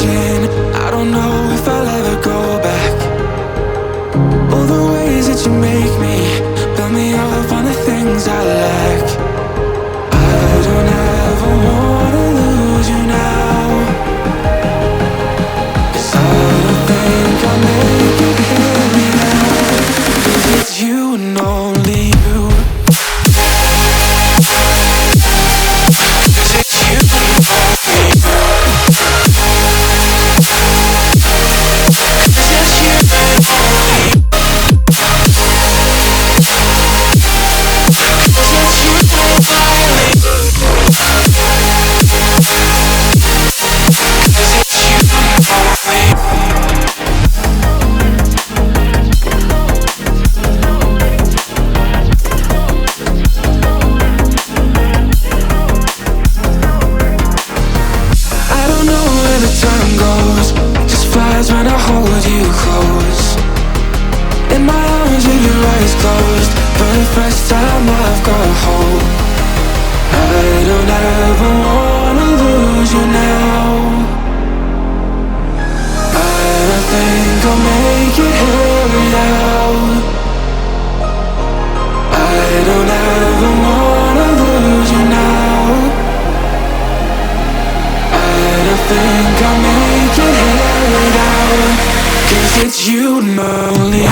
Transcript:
imagine. I don't know if I'll ever go back. All the ways that you make me, build me up on the things I lack. I don't ever wanna lose you now, 'cause I don't think I'll make it here now, 'cause it's you and only you. When I hold you close in my arms with your eyes closed, for the first time I've got hope. I don't ever wanna lose you now. I don't think I'll make it here without. I don't ever wanna lose you now. I don't think I'll make it here without, 'cause it's you and only.